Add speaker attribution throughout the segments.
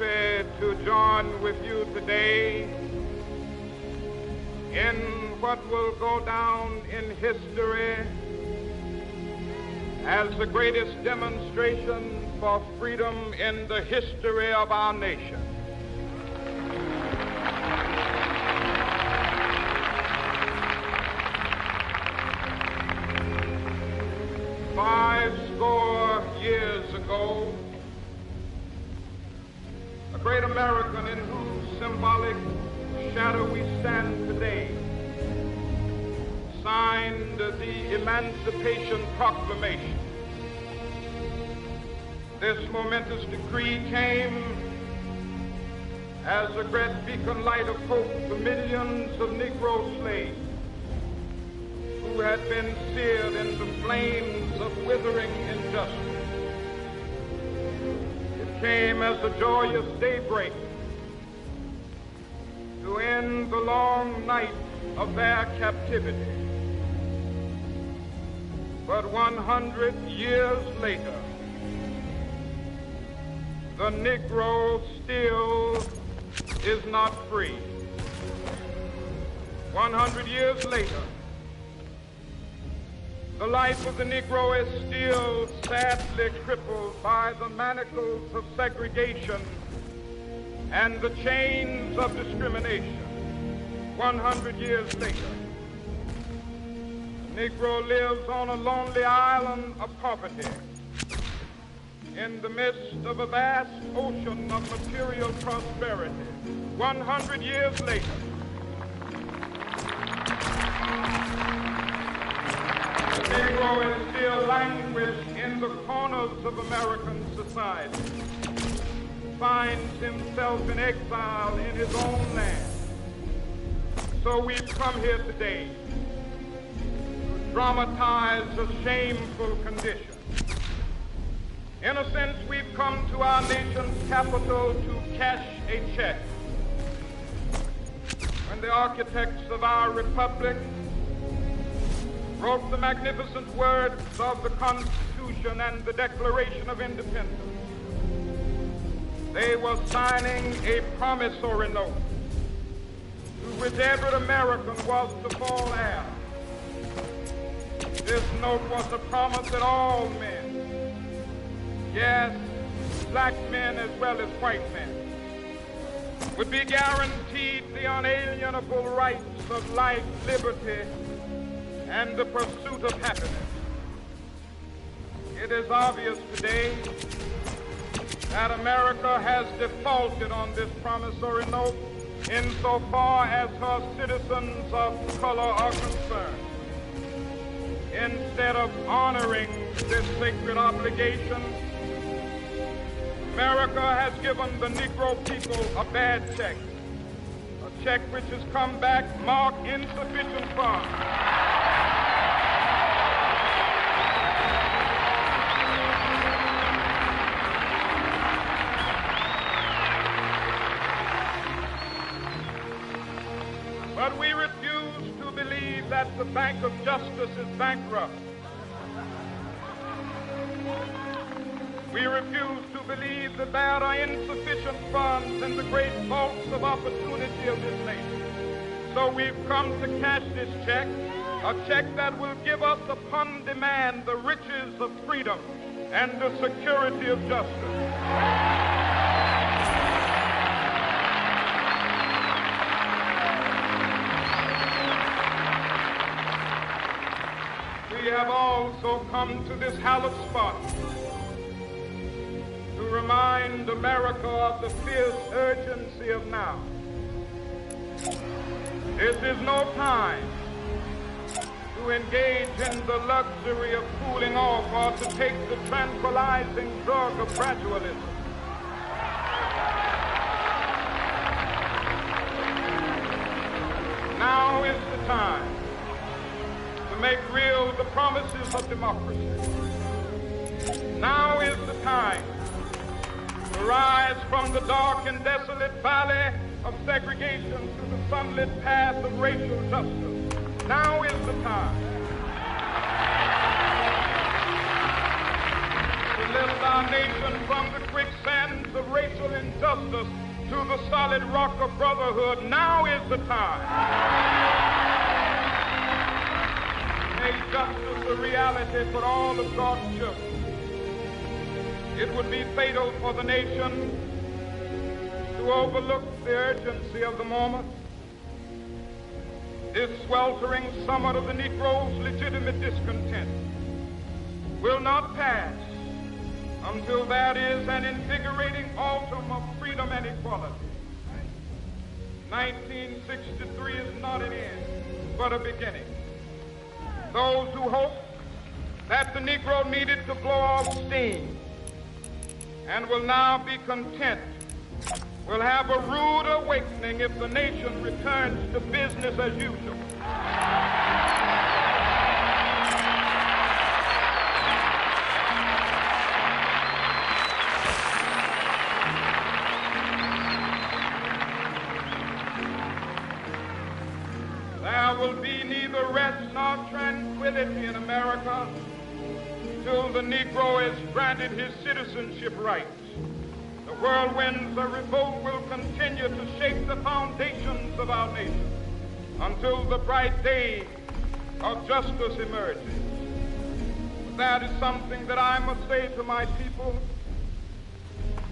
Speaker 1: happy to join with you today in what will go down in history as the greatest demonstration for freedom in the history of our nation. Fivescore years ago, a great American in whose symbolic shadow we stand today signed the Emancipation Proclamation. This momentous decree came as a great beacon light of hope to millions of Negro slaves who had been seared in the flames of withering injustice. It came as a joyous daybreak to end the long night of their captivity. But 100 years later, the Negro still is not free. 100 years later, the life of the Negro is still sadly crippled by the manacles of segregation and the chains of discrimination. 100 years later, the Negro lives on a lonely island of poverty in the midst of a vast ocean of material prosperity. 100 years later, the Negro is still languished in the corners of American society, finds himself in exile in his own land. So we've come here today to dramatize a shameful condition. In a sense, we've come to our nation's capital to cash a check. When the architects of our republic wrote the magnificent words of the Constitution and the Declaration of Independence, they were signing a promissory note to which every American was to fall heir. This note was a promise that all men, yes, black men as well as white men, would be guaranteed the unalienable rights of life, liberty, and the pursuit of happiness. It is obvious today that America has defaulted on this promissory note insofar as her citizens of color are concerned. Instead of honoring this sacred obligation, America has given the Negro people a bad check, a check which has come back marked insufficient funds. But we refuse to believe that the Bank of Justice is bankrupt. We refuse to believe that there are insufficient funds in the great vaults of opportunity of this nation. So we've come to cash this check, a check that will give us upon demand the riches of freedom and the security of justice. We have also come to this hallowed spot to remind America of the fierce urgency of now. This is no time to engage in the luxury of cooling off or to take the tranquilizing drug of gradualism. Now is the time to make real the promises of democracy. Now is the time to rise from the dark and desolate valley of segregation to the sunlit path of racial justice. Now is the time to lift our nation from the quicksands of racial injustice to the solid rock of brotherhood. Now is the time. Make justice a reality for all of God's children. It would be fatal for the nation to overlook the urgency of the moment. This sweltering summit of the Negro's legitimate discontent will not pass until there is an invigorating autumn of freedom and equality. 1963 is not an end, but a beginning. Those who hope that the Negro needed to blow off steam and will now be content will have a rude awakening if the nation returns to business as usual. There will be neither rest nor tranquility in America till the Negro is granted his citizenship rights. The whirlwinds of revolt will continue to shake the foundations of our nation until the bright day of justice emerges. That is something that I must say to my people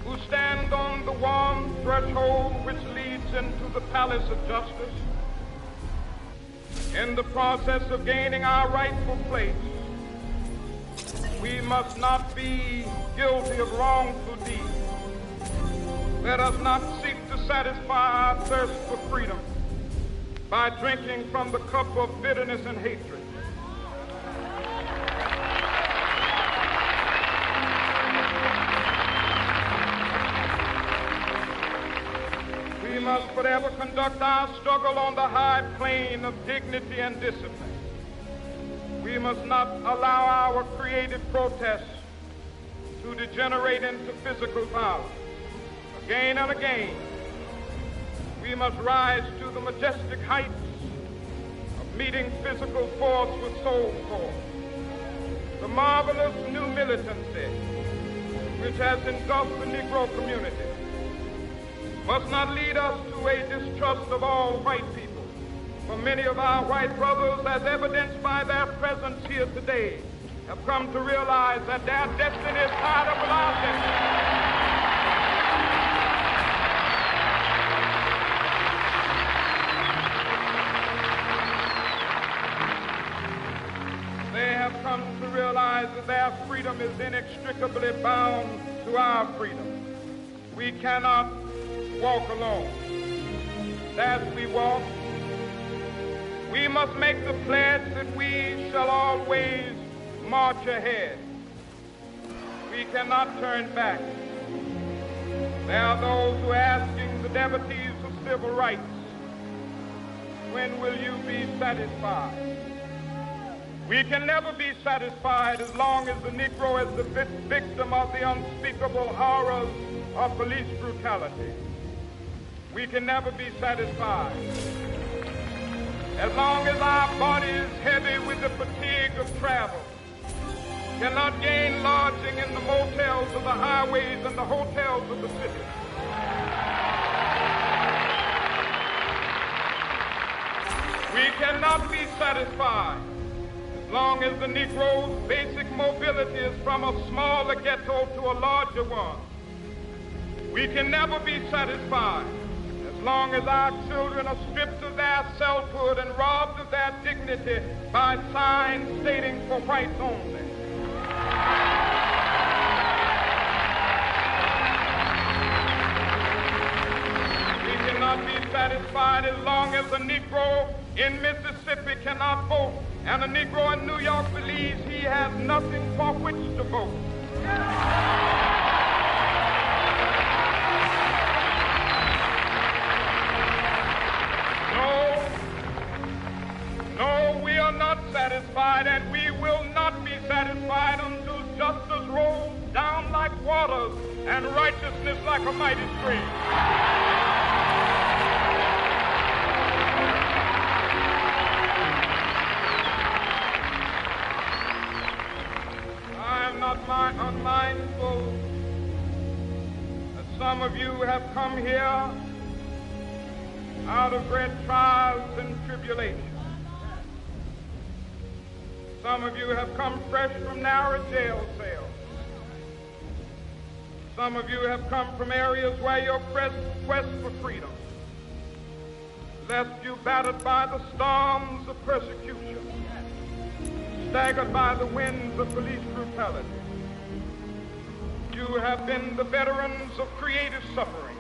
Speaker 1: who stand on the warm threshold which leads into the palace of justice. In the process of gaining our rightful place, we must not be guilty of wrongful deeds. Let us not seek to satisfy our thirst for freedom by drinking from the cup of bitterness and hatred. We must forever conduct our struggle on the high plane of dignity and discipline. We must not allow our creative protests to degenerate into physical violence. Again and again, we must rise to the majestic heights of meeting physical force with soul force. The marvelous new militancy which has engulfed the Negro community must not lead us to a distrust of all white people. For many of our white brothers, as evidenced by their presence here today, have come to realize that their destiny is tied up with our destiny. They have come to realize that their freedom is inextricably bound to our freedom. We cannot walk alone. As we walk, we must make the pledge that we shall always march ahead. We cannot turn back. There are those who are asking the devotees of civil rights, when will you be satisfied? We can never be satisfied as long as the Negro is the victim of the unspeakable horrors of police brutality. We can never be satisfied as long as our body is heavy with the fatigue of travel, cannot gain lodging in the motels of the highways and the hotels of the city. We cannot be satisfied as long as the Negro's basic mobility is from a smaller ghetto to a larger one. We can never be satisfied as long as our children are stripped of their selfhood and robbed of their dignity by signs stating for whites only. We cannot be satisfied as long as a Negro in Mississippi cannot vote and a Negro in New York believes he has nothing for which to vote. No, we are not satisfied, and we will not be satisfied until justice rolls down like waters and righteousness like a mighty stream. I am not unmindful mindful that some of you have come here out of great trials and tribulations. Some of you have come fresh from narrow jail cells. Some of you have come from areas where your quest for freedom left you battered by the storms of persecution, staggered by the winds of police brutality. You have been the veterans of creative suffering.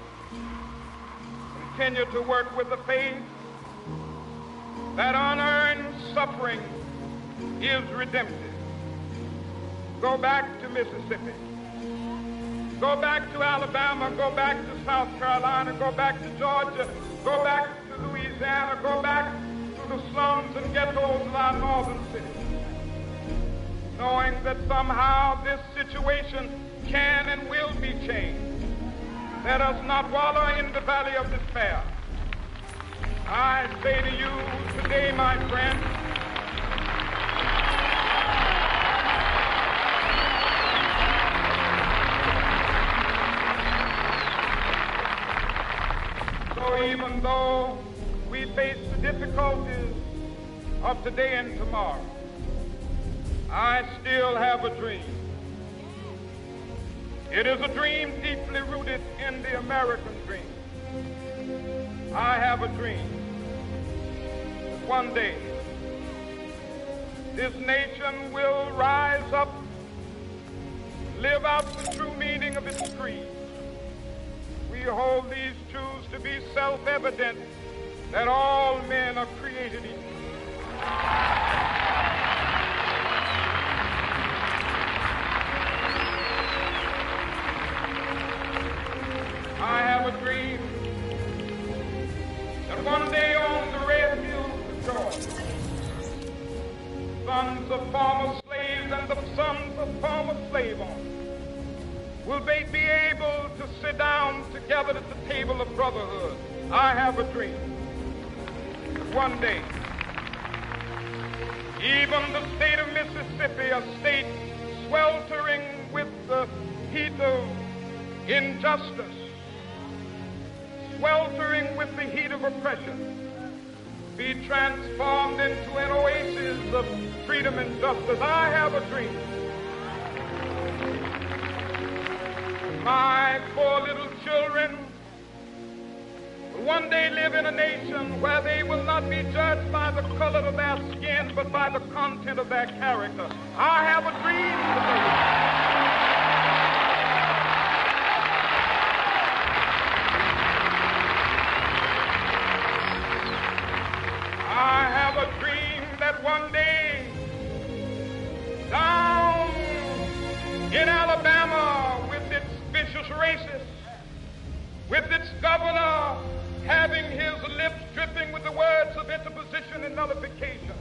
Speaker 1: Continue to work with the faith that unearned suffering is redemptive. Go back to Mississippi. Go back to Alabama. Go back to South Carolina. Go back to Georgia. Go back to Louisiana. Go back to the slums and ghettos of our northern cities, knowing that somehow this situation can and will be changed. Let us not wallow in the valley of despair. I say to you today, my friend, so even though we face the difficulties of today and tomorrow, I still have a dream. It is a dream deeply rooted in the American dream. I have a dream that one day this nation will rise up, live out the true meaning of its creed. We hold these truths to be self-evident, that all men are created equal. I have a dream that one day on the red hills of Georgia, sons of former slaves and the sons of former slave owners will they be able to sit down together at the table of brotherhood. I have a dream that one day, even the state of Mississippi, a state sweltering with the heat of injustice, sweltering with the heat of oppression, be transformed into an oasis of freedom and justice. I have a dream. My poor little children will one day live in a nation where they will not be judged by the color of their skin, but by the content of their character. I have a dream today. I have a dream that one day down in Alabama, with its vicious racists, with its governor having his lips dripping with the words of interposition and nullification,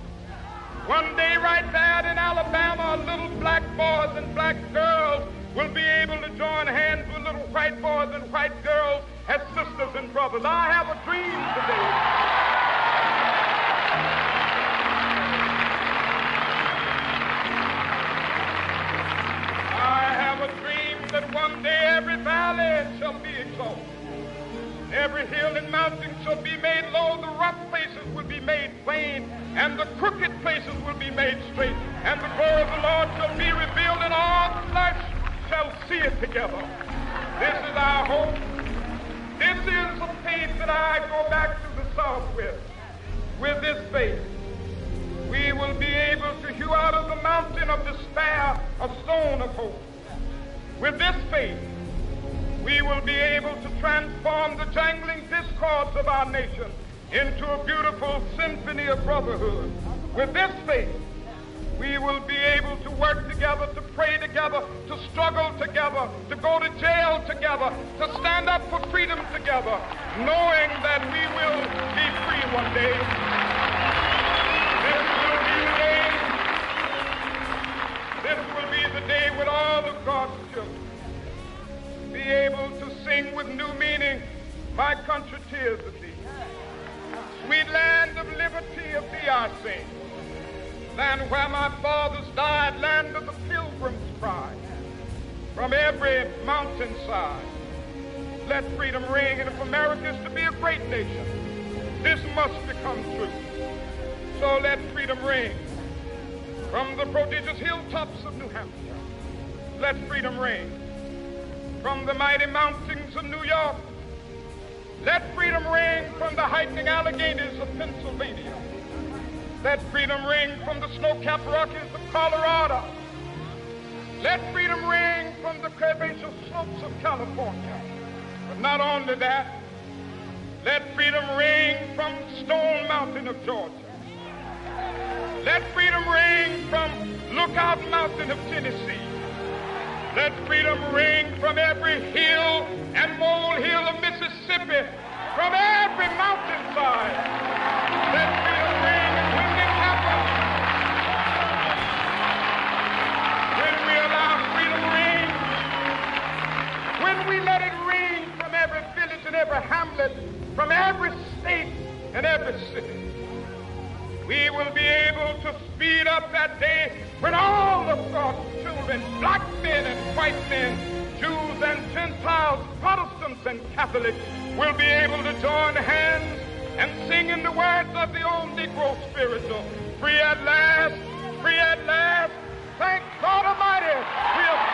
Speaker 1: one day right there in Alabama, little black boys and black girls will be able to join hands with little white boys and white girls as sisters and brothers. I have a dream today. That one day every valley shall be exalted, every hill and mountain shall be made low, the rough places will be made plain, and the crooked places will be made straight, and the glory of the Lord shall be revealed, and all flesh shall see it together. This is our hope. This is the faith that I go back to the South with. With this faith, we will be able to hew out of the mountain of despair a stone of hope. With this faith, we will be able to transform the jangling discords of our nation into a beautiful symphony of brotherhood. With this faith, we will be able to work together, to pray together, to struggle together, to go to jail together, to stand up for freedom together, knowing that we will be free one day. This will be the day when all of God's children be able to sing with new meaning, my country, tears of thee. Sweet land of liberty of thee I sing. Land where my fathers died, land of the pilgrim's pride. from every mountainside. Let freedom ring, and if America is to be a great nation, this must become true. So let freedom ring from the prodigious hilltops of New Hampshire. Let freedom ring from the mighty mountains of New York. Let freedom ring from the hiking Alleghenies of Pennsylvania. Let freedom ring from the snow-capped Rockies of Colorado. Let freedom ring from the curvaceous slopes of California. But not only that, let freedom ring from Stone Mountain of Georgia. Let freedom ring from Lookout Mountain of Tennessee. Let freedom ring from every hill and molehill of Mississippi, from every mountainside. Let freedom ring, and when it happens, when we allow freedom ring, when we let it ring from every village and every hamlet, from every state and every city, we will be able to speed up that day when all of God's children, black men and white men, Jews and Gentiles, Protestants and Catholics, will be able to join hands and sing in the words of the old Negro spiritual, free at last, thank God Almighty, we have